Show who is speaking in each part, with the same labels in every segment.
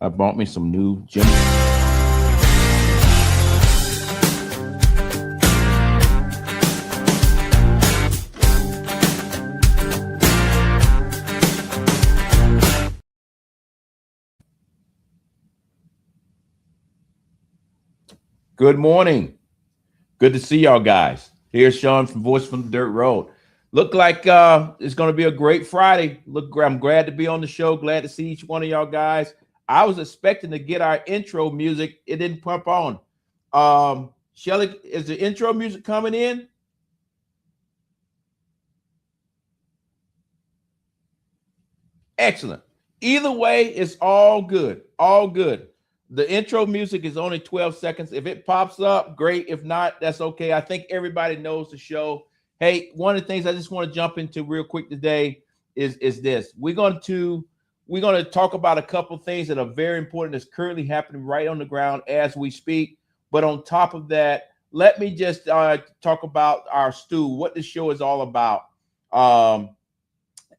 Speaker 1: I bought me some new gym. Good morning. Good to see y'all guys. Here's Sean from Voice from the Dirt Road. Look like it's going to be a great Friday. Look, I'm glad to be on the show. Glad to see each one of y'all guys. I was expecting to get our intro music. It didn't pump on. Shelly, is the intro music coming in? Excellent. Either way, it's all good. All good. The intro music is only 12 seconds. If it pops up, great. If not, that's okay. I think everybody knows the show. Hey, one of the things I just want to jump into real quick today is this. We're going to talk about a couple things that are very important that's currently happening right on the ground as we speak. But on top of that, let me just talk about our stew, what this show is all about.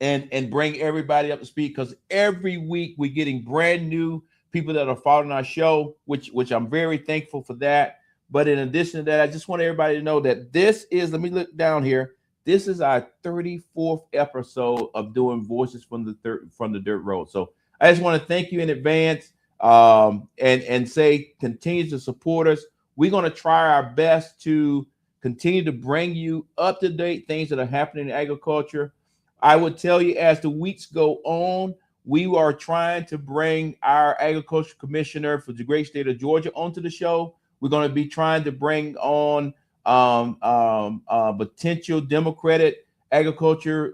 Speaker 1: And bring everybody up to speed, because every week we're getting brand new people that are following our show, which I'm very thankful for that. But in addition to that, I just want everybody to know that this is, let me look down here. This is our 34th episode of doing Voices from the Dirt Road. So I just want to thank you in advance, and say continue to support us. We're going to try our best to continue to bring you up to date things that are happening in agriculture. I would tell you, as the weeks go on, we are trying to bring our agriculture commissioner for the great state of Georgia onto the show. We're going to be trying to bring on potential Democratic agriculture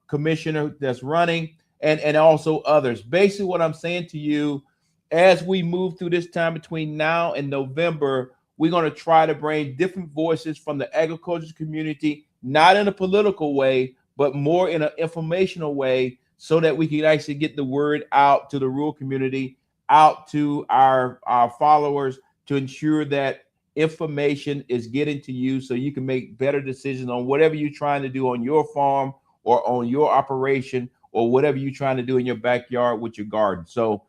Speaker 1: commissioner that's running, and also others. Basically, what I'm saying to you, as we move through this time between now and November, we're going to try to bring different voices from the agriculture community, not in a political way, but more in an informational way, so that we can actually get the word out to the rural community, out to our followers, to ensure that information is getting to you so you can make better decisions on whatever you're trying to do on your farm or on your operation, or whatever you're trying to do in your backyard with your garden. So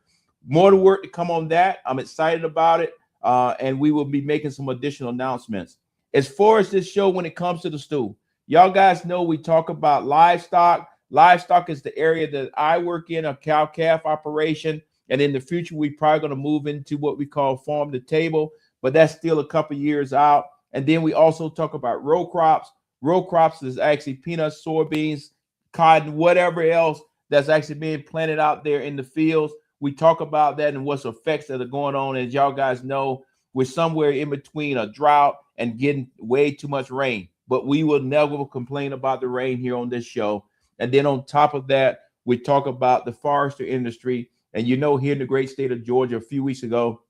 Speaker 1: more to work to come on that. I'm excited about it, and we will be making some additional announcements. As far as this show, when it comes to the stew, y'all guys know we talk about livestock. Livestock is the area that I work in, a cow-calf operation. And in the future, we're probably going to move into what we call farm to table, but that's still a couple years out. And then we also talk about row crops. Row crops is actually peanuts, soybeans, cotton, whatever else that's actually being planted out there in the fields. We talk about that and what's effects that are going on. As y'all guys know, we're somewhere in between a drought and getting way too much rain. But we will never complain about the rain here on this show. And then on top of that, we talk about the forestry industry. And here in the great state of Georgia, a few weeks ago,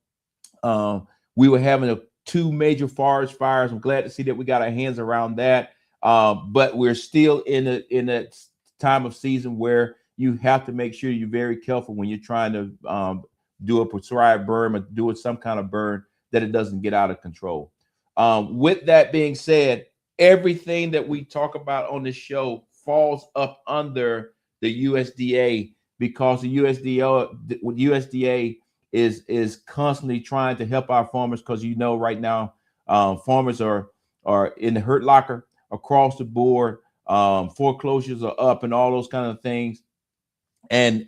Speaker 1: we were having two major forest fires. I'm glad to see that we got our hands around that. But we're still in a time of season where you have to make sure you're very careful when you're trying to do a prescribed burn or do some kind of burn, that it doesn't get out of control. With that being said, everything that we talk about on this show falls up under the USDA, because the USDA is constantly trying to help our farmers, because right now farmers are in the hurt locker across the board. Foreclosures are up and all those kind of things, and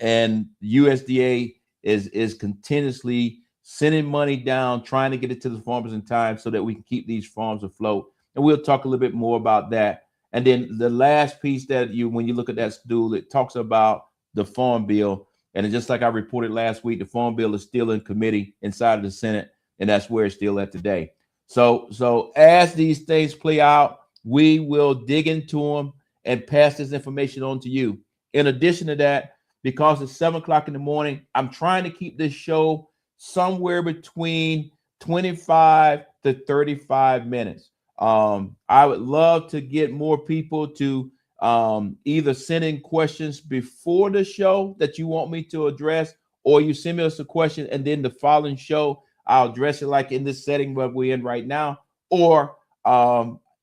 Speaker 1: USDA is continuously sending money down, trying to get it to the farmers in time so that we can keep these farms afloat. And we'll talk a little bit more about that. And then the last piece that when you look at that stool, it talks about the Farm Bill. And just like I reported last week, the Farm Bill is still in committee inside of the Senate, and that's where it's still at today. So as these things play out, we will dig into them and pass this information on to you. In addition to that, because it's 7 o'clock in the morning, I'm trying to keep this show somewhere between 25 to 35 minutes. I would love to get more people to either send in questions before the show that you want me to address, or you send us a question and then the following show I'll address it, like in this setting where we're in right now, or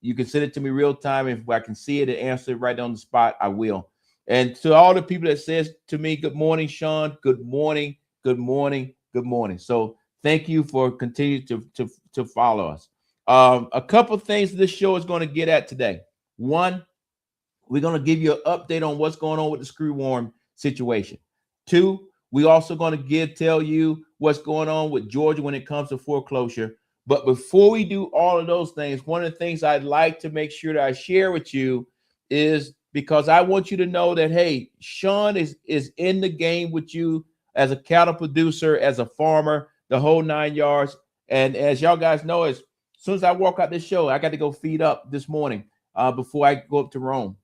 Speaker 1: you can send it to me real time. If I can see it and answer it right on the spot, I will. And to all the people that says to me, good morning, Sean, good morning, good morning. So thank you for continuing to follow us. A couple things this show is going to get at today. One, we're going to give you an update on what's going on with the screw worm situation. Two, we also going to tell you what's going on with Georgia when it comes to foreclosure. But before we do all of those things, one of the things I'd like to make sure that I share with you is because I want you to know that, hey, Sean is in the game with you as a cattle producer, as a farmer, the whole 9 yards. And as y'all guys know, as soon as I walk out this show, I got to go feed up this morning before I go up to Rome.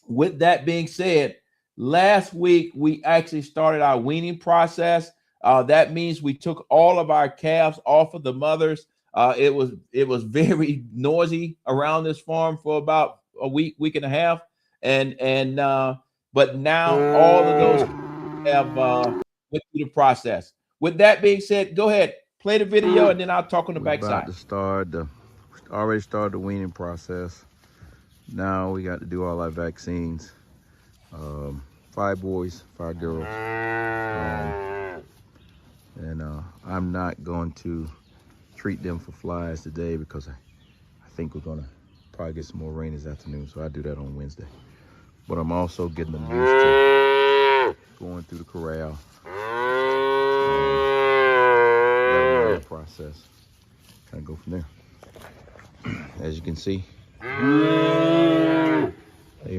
Speaker 1: With that being said, last week we actually started our weaning process. That means we took all of our calves off of the mothers. It was very noisy around this farm for about a week and a half, but now all of those have went through the process. With that being said, go ahead, play the video, and then I'll talk on the backside.
Speaker 2: Already started the weaning process. Now we got to do all our vaccines. 5 boys, 5 girls. I'm not going to treat them for flies today because I think we're going to probably get some more rain this afternoon, so I'll do that on Wednesday. But I'm also getting them used to going through the corral. Process. Kind of go from there. As you can see, they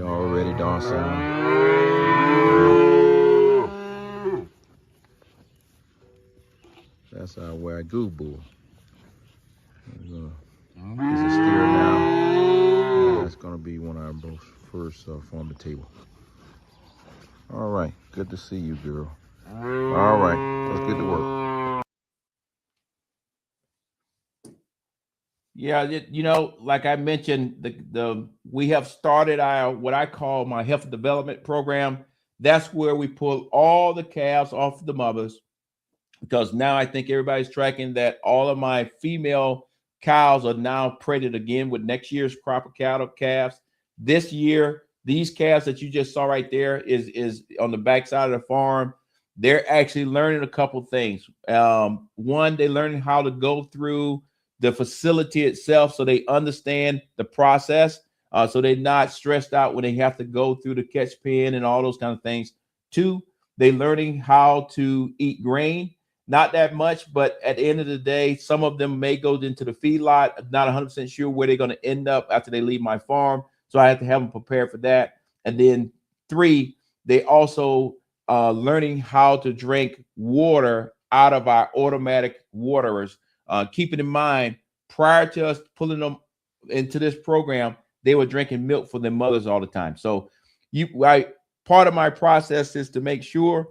Speaker 2: are already docile. That's our Wagyu bull. He's a steer now. That's going to be one of our first farm to table. All right, good to see you, girl. All right, let's get to work.
Speaker 1: Yeah, you know, like I mentioned, we have started our what I call my health development program. That's where we pull all the calves off the mothers, because now I think everybody's tracking that all of my female cows are now pregnant again with next year's crop of cattle calves. This year, these calves that you just saw right there is on the backside of the farm. They're actually learning a couple things. One, they're learning how to go through the facility itself, so they understand the process, so they're not stressed out when they have to go through the catch pen and all those kind of things. Two, they're learning how to eat grain. Not that much, but at the end of the day, some of them may go into the feedlot. Not 100% sure where they're going to end up after they leave my farm, so I have to have them prepared for that. And then 3, they also learning how to drink water out of our automatic waterers. Keeping in mind, prior to us pulling them into this program, they were drinking milk for their mothers all the time. So part of my process is to make sure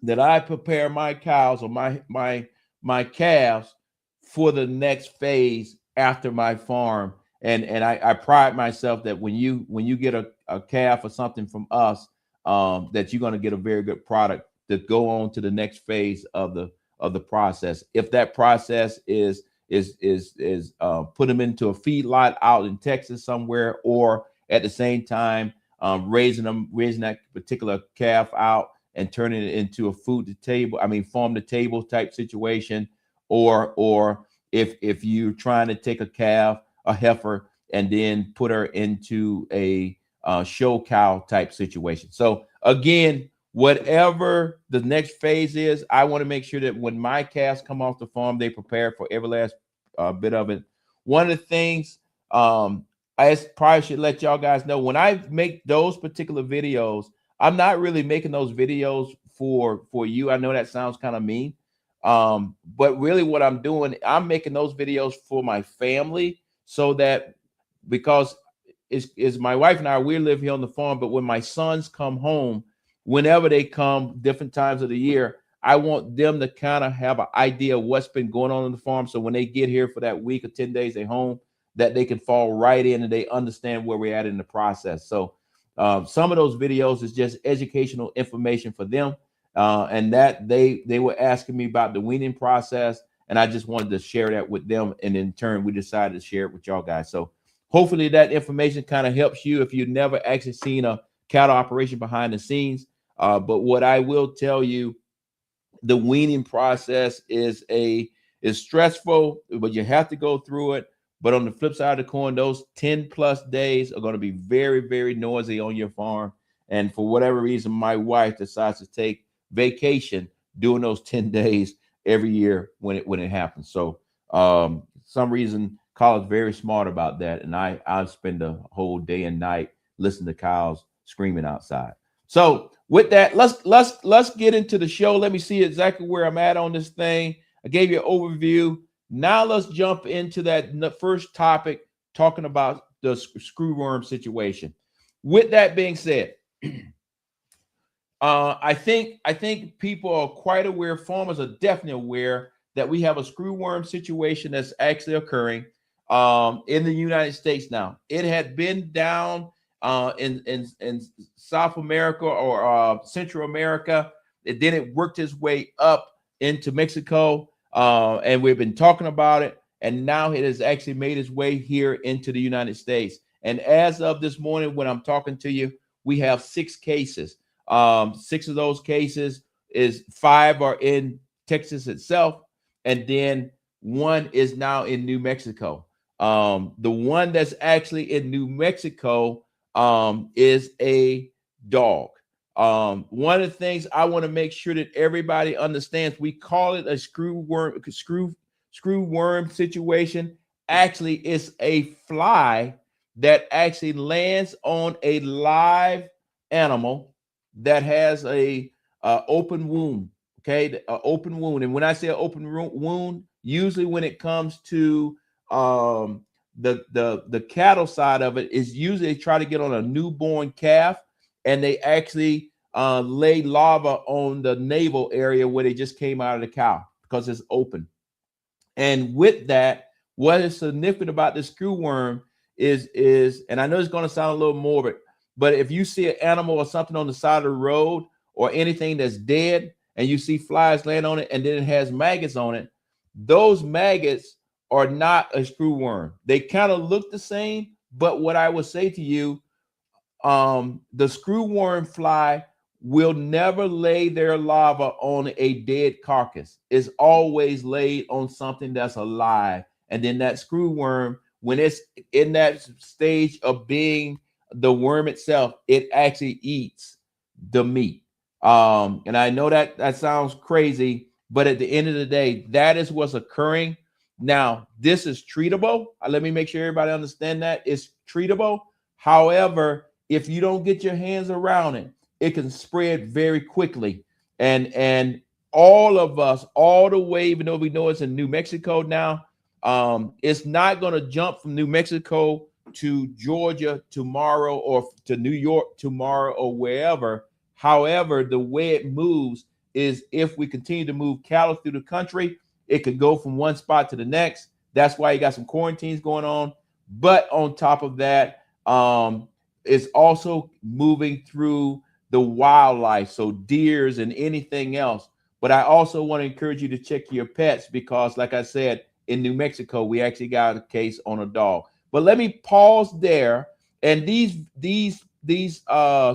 Speaker 1: that I prepare my cows or my calves for the next phase after my farm. And I pride myself that when you get a calf or something from us, that you're going to get a very good product to go on to the next phase of the process. If that process is put them into a feedlot out in Texas somewhere, or at the same time raising that particular calf out and turning it into a farm to table type situation, or if you're trying to take a heifer, and then put her into a show cow type situation. So again, whatever the next phase is, I want to make sure that when my calves come off the farm, they prepare for every last bit of it. One of the things I probably should let y'all guys know, when I make those particular videos, I'm not really making those videos for you. I know that sounds kind of mean, but really what I'm doing, I'm making those videos for my family, so that, because it's my wife and I, we live here on the farm, but when my sons come home, whenever they come, different times of the year, I want them to kind of have an idea of what's been going on the farm. So when they get here for that week or 10 days they're home, that they can fall right in and they understand where we're at in the process. So some of those videos is just educational information for them. And that they were asking me about the weaning process, and I just wanted to share that with them. And in turn, we decided to share it with y'all guys. So hopefully that information kind of helps you if you've never actually seen a cattle operation behind the scenes. But what I will tell you, The weaning process is stressful, but you have to go through it. But on the flip side of the coin, those 10+ days are going to be very, very noisy on your farm. And for whatever reason, my wife decides to take vacation during those 10 days every year when it happens. So some reason Carla's very smart about that. And I spend the whole day and night listening to cows screaming outside. So with that, let's get into the show. Let me see exactly where I'm at on this thing. I gave you an overview. Now let's jump into that first topic, talking about the screwworm situation. With that being said, I think people are quite aware, farmers are definitely aware that we have a screwworm situation that's actually occurring in the United States now. It had been down in South America or Central America. Then it worked its way up into Mexico, and we've been talking about it. And now it has actually made its way here into the United States. And as of this morning, when I'm talking to you, we have 6 cases. 6 of those cases 5 are in Texas itself, and then 1 is now in New Mexico. The one that's actually in New Mexico is a dog. One of the things I want to make sure that everybody understands, we call it a screwworm situation. Actually, it's a fly that actually lands on a live animal that has a open wound. Okay, open wound. And when I say open wound, usually when it comes to the cattle side of it, is usually they try to get on a newborn calf, and they actually lay larva on the navel area where they just came out of the cow because it's open. And with that, what is significant about the screwworm is, and I know it's going to sound a little morbid, but if you see an animal or something on the side of the road or anything that's dead, and you see flies land on it, and then it has maggots on it, those maggots are not a screwworm. They kind of look the same, but what I would say to you, the screwworm fly will never lay their larva on a dead carcass. It's always laid on something that's alive. And then that screwworm, when it's in that stage of being the worm itself, it actually eats the meat. And I know that sounds crazy, but at the end of the day, that is what's occurring. Now, this is treatable. Let me make sure everybody understand that it's treatable. However, if you don't get your hands around it, it can spread very quickly. And all of us, all the way, even though we know it's in New Mexico now, it's not going to jump from New Mexico to Georgia tomorrow or to New York tomorrow or wherever. However, the way it moves is, if we continue to move cattle through the country, it can go from one spot to the next. That's why you got some quarantines going on. But on top of that, it's also moving through the wildlife, so deers and anything else. But I also want to encourage you to check your pets, because like I said, in New Mexico, we actually got a case on a dog. But let me pause there. And these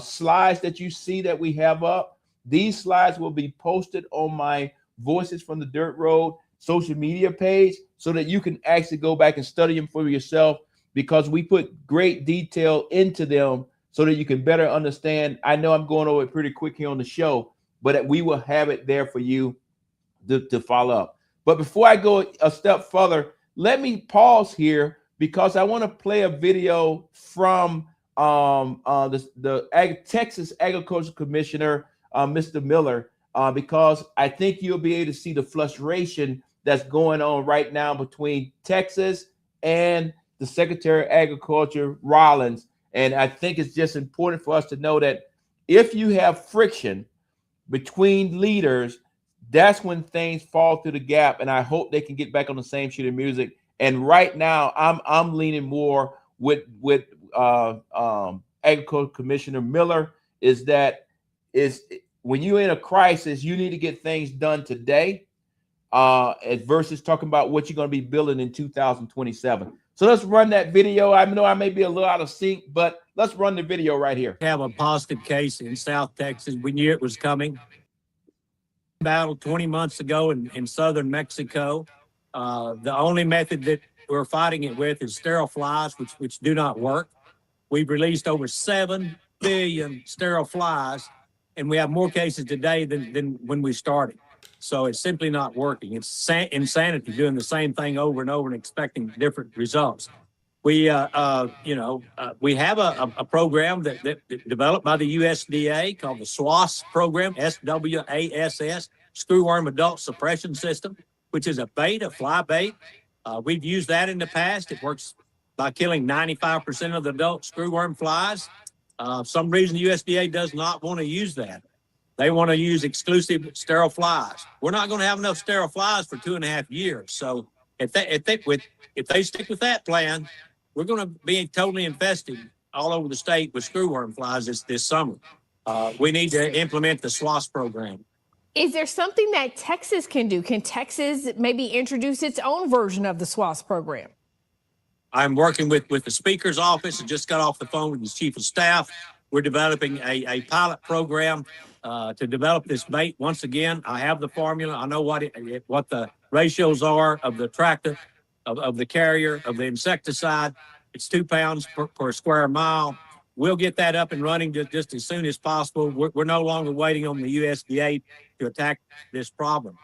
Speaker 1: slides that you see that we have up, these slides will be posted on my Voices from the Dirt Road social media page, so that you can actually go back and study them for yourself, because we put great detail into them so that you can better understand. I know I'm going over it pretty quick here on the show, but we will have it there for you to follow up. But before I go a step further, let me pause here, because I want to play a video from the Texas Agricultural Commissioner, Mr. Miller, because I think you'll be able to see the frustration that's going on right now between Texas and the Secretary of Agriculture, Rollins. And I think it's just important for us to know that if you have friction between leaders, that's when things fall through the gap. And I hope they can get back on the same sheet of music. And right now, I'm leaning more with Agricultural Commissioner Miller, is that when you're in a crisis, you need to get things done today, versus talking about what you're going to be building in 2027. So let's run that video. I know I may be a little out of sync, but let's run the video right here.
Speaker 3: Have a positive case in South Texas. We knew it was coming. battle 20 months ago in southern Mexico. The only method that we're fighting it with is sterile flies, which do not work. We've released over 7 billion sterile flies, and we have more cases today than when we started. So it's simply not working. It's insanity doing the same thing over and over and expecting different results. We, we have a program that developed by the USDA called the SWAS program, SWASS, Screwworm Adult Suppression System, which is a bait, a fly bait. We've used that in the past. It works by killing 95% of the adult screwworm flies. Some reason the USDA does not want to use that. They want to use exclusive sterile flies. We're not going to have enough sterile flies for 2.5 years. So if they stick with that plan, we're going to be totally infested all over the state with screwworm flies this summer. We need to implement the SWAS program.
Speaker 4: Is there something that Texas can do? Can Texas maybe introduce its own version of the SWAS program?
Speaker 3: I'm working with the Speaker's office and just got off the phone with his chief of staff. We're developing a pilot program to develop this bait. Once again, I have the formula. I know what the ratios are of the tractor, of the carrier, of the insecticide. It's 2 pounds per square mile. We'll get that up and running just as soon as possible. We're no longer waiting on the USDA to attack this problem.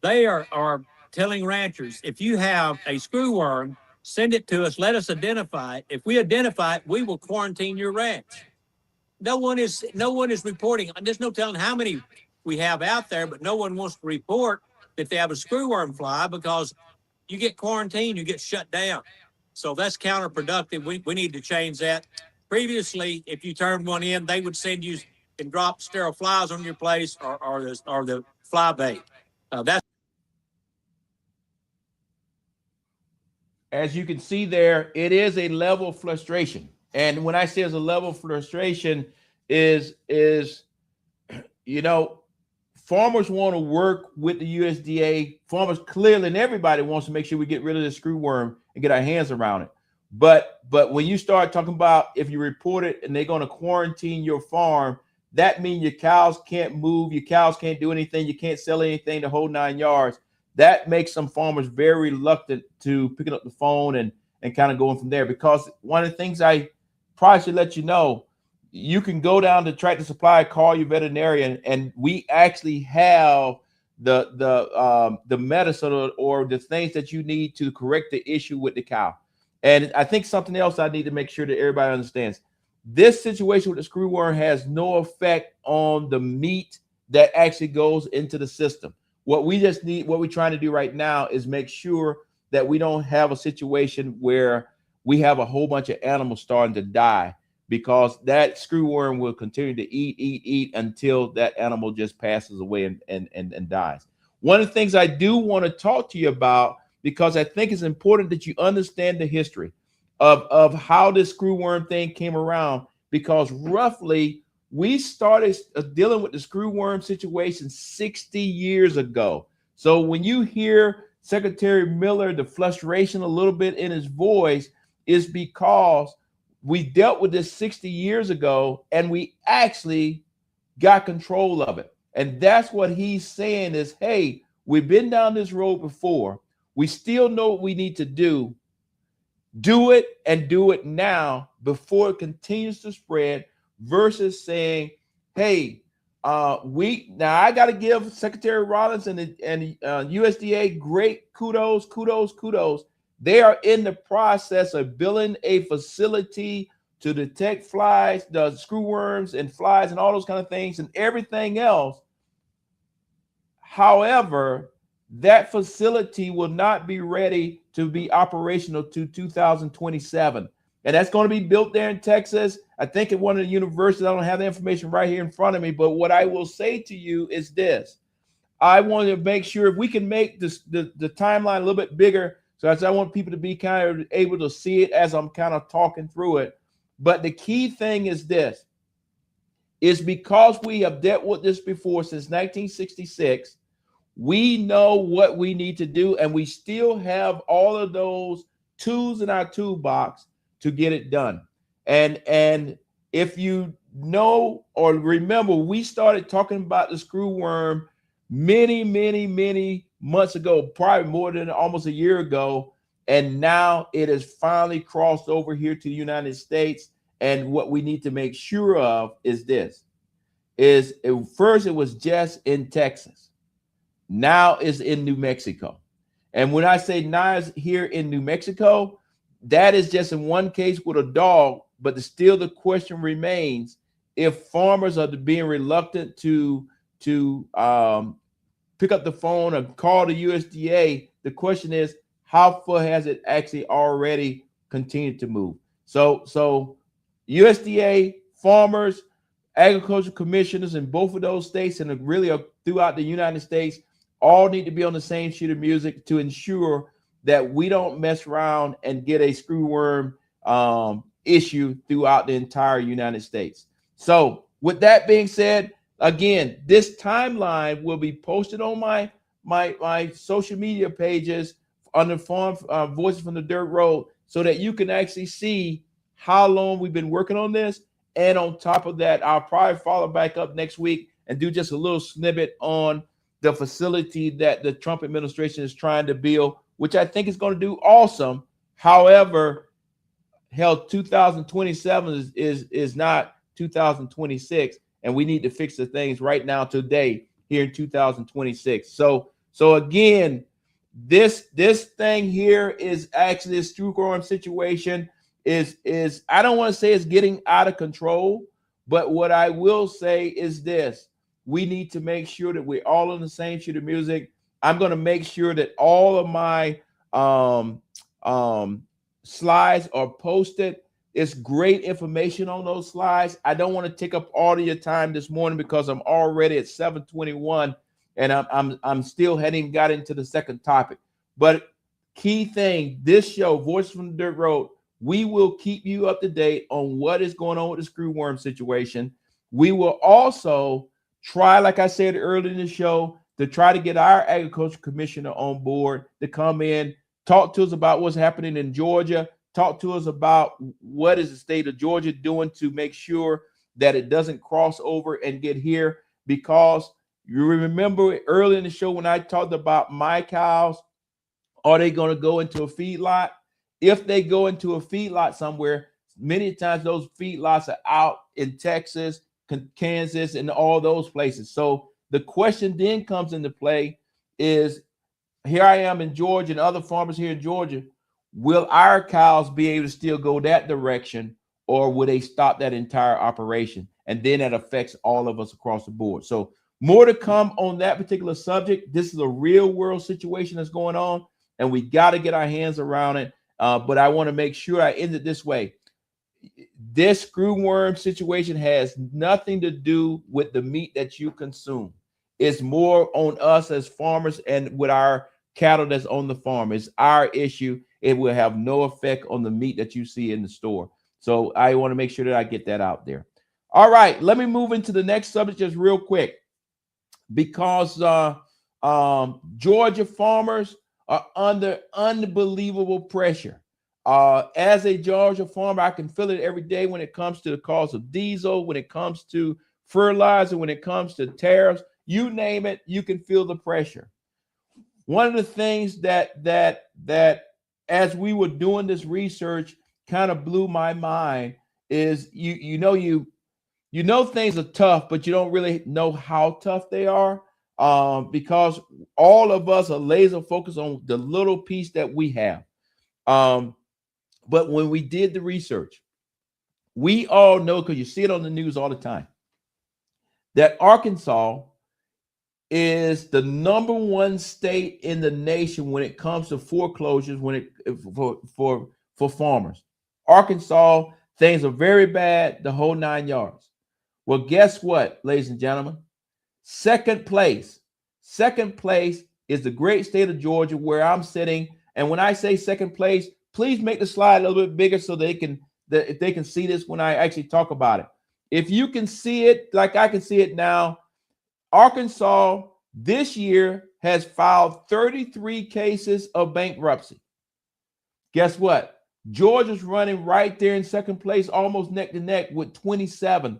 Speaker 3: They are telling ranchers, if you have a screwworm, send it to us, let us identify it. If we identify it, we will quarantine your ranch. No one is reporting. There's no telling how many we have out there, but no one wants to report that they have a screwworm fly because you get quarantined, you get shut down. So that's counterproductive. We need to change that. Previously, if you turned one in, they would send you and drop sterile flies on your place or the fly bait. That's
Speaker 1: as you can see there, it is a level of frustration. And when I say it's a level of frustration is farmers want to work with the USDA. Farmers clearly, and everybody wants to make sure we get rid of the screwworm and get our hands around it. But when you start talking about if you report it and they're going to quarantine your farm, that means your cows can't move, your cows can't do anything, you can't sell anything, the whole 9 yards. That makes some farmers very reluctant to picking up the phone and kind of going from there. Because one of the things I probably should let you know, you can go down to Tractor Supply, call your veterinarian, and we actually have the medicine or the things that you need to correct the issue with the cow. And I think something else I need to make sure that everybody understands. This situation with the screwworm has no effect on the meat that actually goes into the system. What we're trying to do right now is make sure that we don't have a situation where we have a whole bunch of animals starting to die, because that screwworm will continue to eat until that animal just passes away and dies. One of the things I do want to talk to you about, because I think it's important that you understand the history of how this screwworm thing came around, because roughly we started dealing with the screwworm situation 60 years ago. So when you hear Secretary Miller, the frustration a little bit in his voice is because we dealt with this 60 years ago and we actually got control of it. And that's what he's saying is, hey, we've been down this road before. We still know what we need to do. Do it and do it now before it continues to spread, versus saying, hey, I got to give Secretary Rollins and USDA great kudos. They are in the process of building a facility to detect flies, the screwworms and flies and all those kind of things and everything else. However, that facility will not be ready to be operational to 2027. And that's going to be built there in Texas. I think at one of the universities. I don't have the information right here in front of me, but what I will say to you is this. I want to make sure if we can make this the timeline a little bit bigger, so as I want people to be kind of able to see it as I'm kind of talking through it. But the key thing is this, is because we have dealt with this before since 1966, we know what we need to do, and we still have all of those tools in our toolbox to get it done. And if you know or remember, we started talking about the screwworm many months ago, probably more than almost a year ago. And now it has finally crossed over here to the United States. And what we need to make sure of is this, first it was just in Texas. Now it's in New Mexico. And when I say now it's here in New Mexico, that is just in one case with a dog, but still the question remains, if farmers are being reluctant to pick up the phone and call the USDA, the question is, how far has it actually already continued to move? So USDA, farmers, agricultural commissioners in both of those states and really throughout the United States all need to be on the same sheet of music to ensure that we don't mess around and get a screwworm issue throughout the entire United States. So with that being said, again, this timeline will be posted on my social media pages under Farm Voices from the Dirt Road, so that you can actually see how long we've been working on this. And on top of that, I'll probably follow back up next week and do just a little snippet on the facility that the Trump administration is trying to build, which I think is going to do awesome. However, hell, 2027 is not 2026, and we need to fix the things right now today here in 2026. So again, this thing here is actually a screwworm situation. Is I don't want to say it's getting out of control, but what I will say is this: we need to make sure that we're all on the same sheet of music. I'm going to make sure that all of my slides are posted. It's great information on those slides. I don't want to take up all of your time this morning because I'm already at 7:21 and I'm still hadn't got into the second topic. But key thing, this show, Voices from the Dirt Road, we will keep you up to date on what is going on with the screwworm situation. We will also try, like I said earlier in the show, to try to get our agriculture commissioner on board to come in, talk to us about what's happening in Georgia, talk to us about what is the state of Georgia doing to make sure that it doesn't cross over and get here. Because you remember earlier in the show when I talked about my cows, are they going to go into a feedlot? If they go into a feedlot somewhere, many times those feedlots are out in Texas, Kansas, and all those places. So the question then comes into play is, here I am in Georgia and other farmers here in Georgia, will our cows be able to still go that direction, or will they stop that entire operation? And then that affects all of us across the board. So more to come on that particular subject. This is a real world situation that's going on, and we got to get our hands around it. But I want to make sure I end it this way. This screwworm situation has nothing to do with the meat that you consume. It's more on us as farmers and with our cattle that's on the farm. It's our issue. It will have no effect on the meat that you see in the store. So I want to make sure that I get that out there. All right, let me move into the next subject just real quick, because Georgia farmers are under unbelievable pressure. As a Georgia farmer, I can feel it every day when it comes to the cost of diesel, when it comes to fertilizer, when it comes to tariffs, you name it, you can feel the pressure. One of the things that as we were doing this research kind of blew my mind is you know things are tough, but you don't really know how tough they are, because all of us are laser focused on the little piece that we have. But when we did the research, we all know, because you see it on the news all the time, that Arkansas is the #1 state in the nation when it comes to foreclosures, for farmers. Arkansas, things are very bad, the whole 9 yards. Well, guess what, ladies and gentlemen? Second place is the great state of Georgia, where I'm sitting. And when I say second place, please make the slide a little bit bigger so if they can see this when I actually talk about it. If you can see it like I can see it now, Arkansas this year has filed 33 cases of bankruptcy. Guess what? Georgia's running right there in second place, almost neck to neck with 27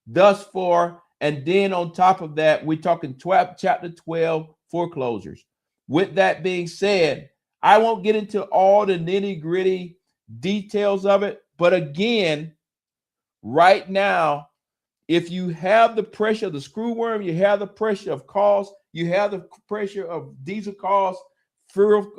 Speaker 1: thus far. And then on top of that, we're talking chapter 12 foreclosures. With that being said, I won't get into all the nitty gritty details of it. But again, right now, if you have the pressure of the screwworm, you have the pressure of cost, you have the pressure of diesel costs, fertilizer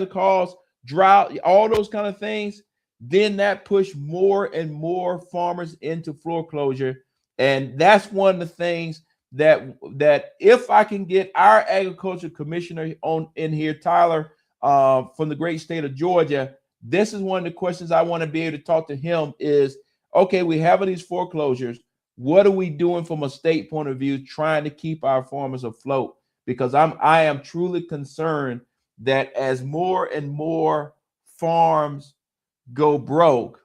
Speaker 1: costs, drought, all those kind of things, then that push more and more farmers into foreclosure. And that's one of the things that if I can get our agriculture commissioner on in here, Tyler, from the great state of Georgia, this is one of the questions I want to be able to talk to him is, okay, we have these foreclosures. What are we doing from a state point of view, trying to keep our farmers afloat? Because I am truly concerned that as more and more farms go broke,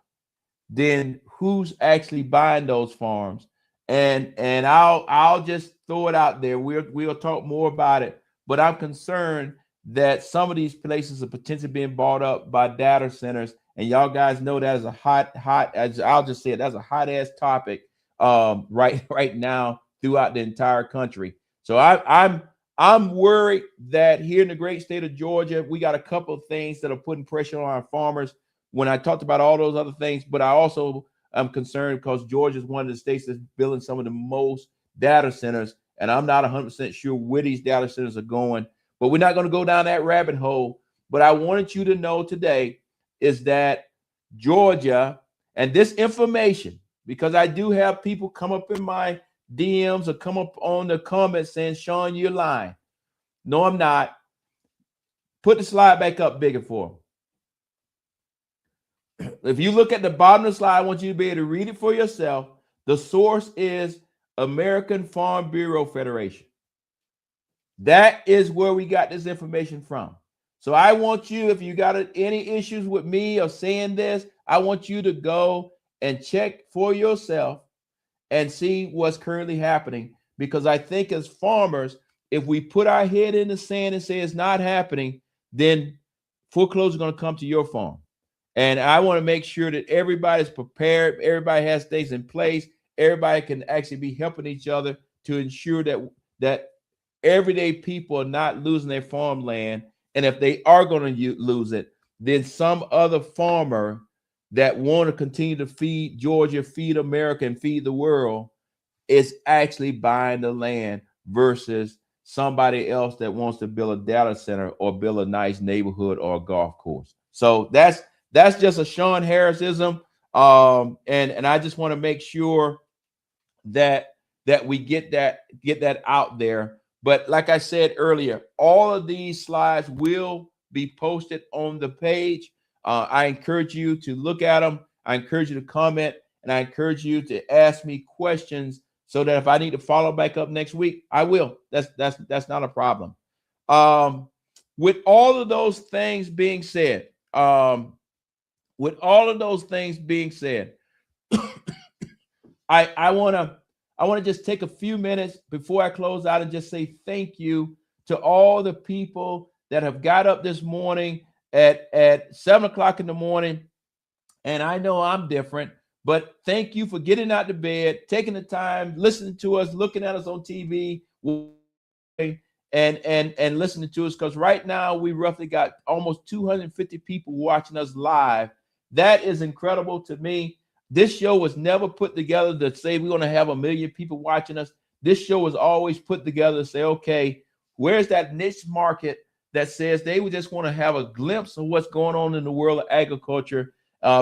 Speaker 1: then who's actually buying those farms? And I'll just throw it out there. We'll talk more about it. But I'm concerned that some of these places are potentially being bought up by data centers. And y'all guys know that is a hot, as I'll just say it, that's a hot ass topic right now throughout the entire country. So I'm worried that here in the great state of Georgia, we got a couple of things that are putting pressure on our farmers. When I talked about all those other things, but I also am concerned because Georgia is one of the states that's building some of the most data centers, and I'm not 100% sure where these data centers are going. But we're not going to go down that rabbit hole. But I wanted you to know today is that Georgia, and this information, because I do have people come up in my DMs or come up on the comments saying, Sean, you're lying. No, I'm not. Put the slide back up bigger for them. If you look at the bottom of the slide, I want you to be able to read it for yourself. The source is American Farm Bureau Federation. That is where we got this information from. So I want you, if you got any issues with me or saying this, I want you to go and check for yourself and see what's currently happening. Because I think as farmers, if we put our head in the sand and say it's not happening, then foreclosure is going to come to your farm. And I want to make sure that everybody's prepared, everybody has things in place, everybody can actually be helping each other to ensure that everyday people are not losing their farmland. And if they are going to lose it, then some other farmer that want to continue to feed Georgia, feed America, and feed the world is actually buying the land versus somebody else that wants to build a data center or build a nice neighborhood or a golf course. So that's just a Sean Harrisism. And I just want to make sure that we get that out there. But like I said earlier, all of these slides will be posted on the page. I encourage you to look at them. I encourage you to comment, and I encourage you to ask me questions so that if I need to follow back up next week, I will. That's not a problem. With all of those things being said, I want to just take a few minutes before I close out and just say thank you to all the people that have got up this morning at 7 o'clock in the morning. And I know I'm different, but thank you for getting out of bed, taking the time, listening to us, looking at us on TV, and listening to us. Because right now we roughly got almost 250 people watching us live. That is incredible to me. This show was never put together to say we're going to have 1 million people watching us. This show was always put together to say, okay, where's that niche market that says they would just want to have a glimpse of what's going on in the world of agriculture,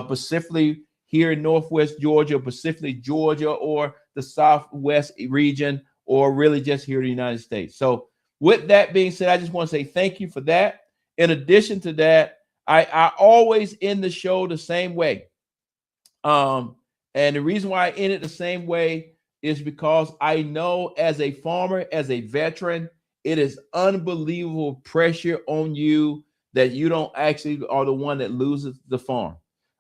Speaker 1: specifically here in Northwest Georgia, specifically Georgia or the Southwest region, or really just here in the United States. So with that being said, I just want to say thank you for that. In addition to that, I always end the show the same way. And the reason why I end it the same way is because I know as a farmer, as a veteran, it is unbelievable pressure on you that you don't actually are the one that loses the farm.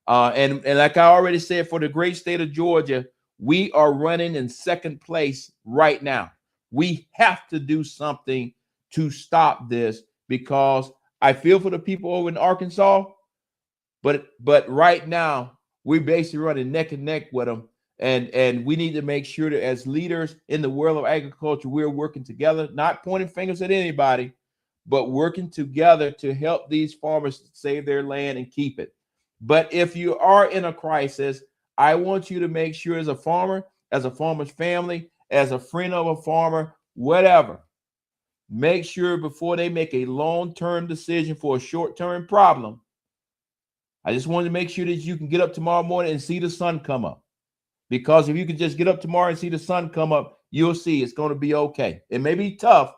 Speaker 1: And like I already said, for the great state of Georgia, we are running in second place right now. We have to do something to stop this because I feel for the people over in Arkansas, but right now we're basically running neck and neck with them. And we need to make sure that as leaders in the world of agriculture, we're working together, not pointing fingers at anybody, but working together to help these farmers save their land and keep it. But if you are in a crisis, I want you to make sure as a farmer, as a farmer's family, as a friend of a farmer, whatever, make sure before they make a long-term decision for a short-term problem, I just wanted to make sure that you can get up tomorrow morning and see the sun come up. Because if you can just get up tomorrow and see the sun come up, you'll see it's going to be okay. It may be tough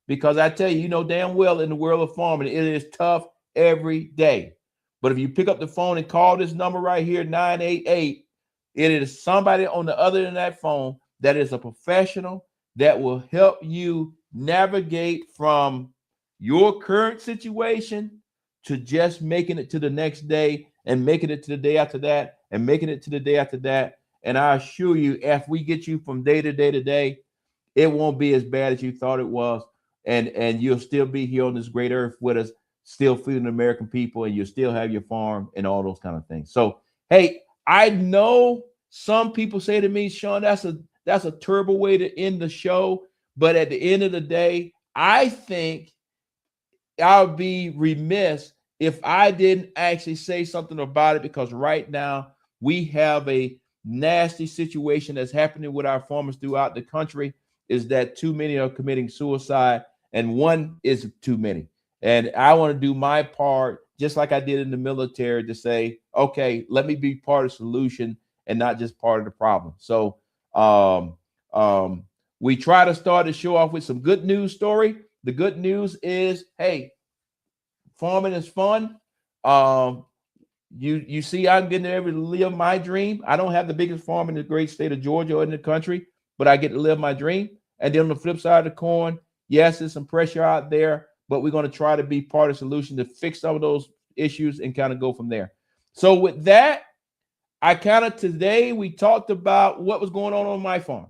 Speaker 1: because I tell you, you know damn well in the world of farming, it is tough every day. But if you pick up the phone and call this number right here, 988, it is somebody on the other end of that phone that is a professional that will help you navigate from your current situation to just making it to the next day and making it to the day after that and making it to the day after that. And I assure you, if we get you from day to day to day, it won't be as bad as you thought it was. And you'll still be here on this great earth with us, still feeding the American people, and you'll still have your farm and all those kind of things. So, hey, I know some people say to me, Sean, that's a terrible way to end the show. But at the end of the day, I think I would be remiss if I didn't actually say something about it, because right now we have a nasty situation that's happening with our farmers throughout the country, is that too many are committing suicide, and one is too many. And I want to do my part, just like I did in the military, to say, okay, let me be part of the solution and not just part of the problem. So we try to start the show off with some good news story. The good news is, hey, farming is fun. You see, I'm getting to live my dream. I don't have the biggest farm in the great state of Georgia or in the country, but I get to live my dream. And then on the flip side of the coin, yes, there's some pressure out there, but we're going to try to be part of the solution to fix some of those issues and kind of go from there. So with that, today we talked about what was going on my farm.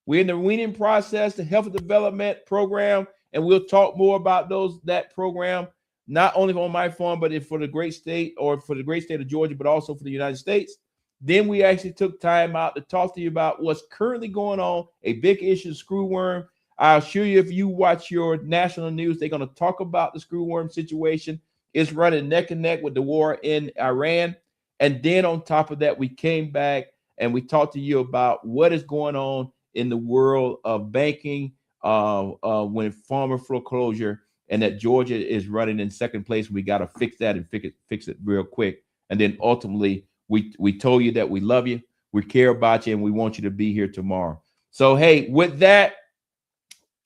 Speaker 1: We're in the weaning process, the health development program, and we'll talk more about that program, not only on my farm, but for the great state, or for the great state of Georgia, but also for the United States. Then we actually took time out to talk to you about what's currently going on, a big issue, screwworm. I'll assure you, if you watch your national news, they're going to talk about the screwworm situation. It's running neck and neck with the war in Iran. And then on top of that, we came back and we talked to you about what is going on in the world of banking when farmer foreclosure, and that Georgia is running in second place. We got to fix that and fix it real quick. And then ultimately, we told you that we love you, we care about you, and we want you to be here tomorrow. So, hey, with that,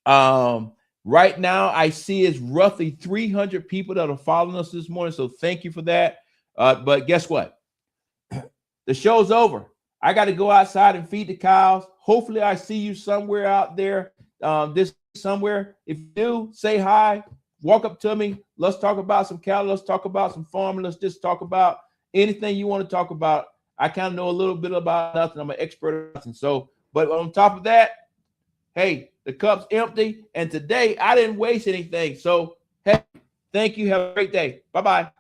Speaker 1: right now I see it's roughly 300 people that are following us this morning. So thank you for that. But guess what? The show's over. I got to go outside and feed the cows. Hopefully I see you somewhere out there, somewhere. If you do, say hi, walk up to me. Let's talk about some cattle. Let's talk about some farming. Let's just talk about anything you want to talk about. I kind of know a little bit about nothing. I'm an expert at nothing. So, but on top of that, hey, the cup's empty. And today I didn't waste anything. So, hey, thank you. Have a great day. Bye-bye.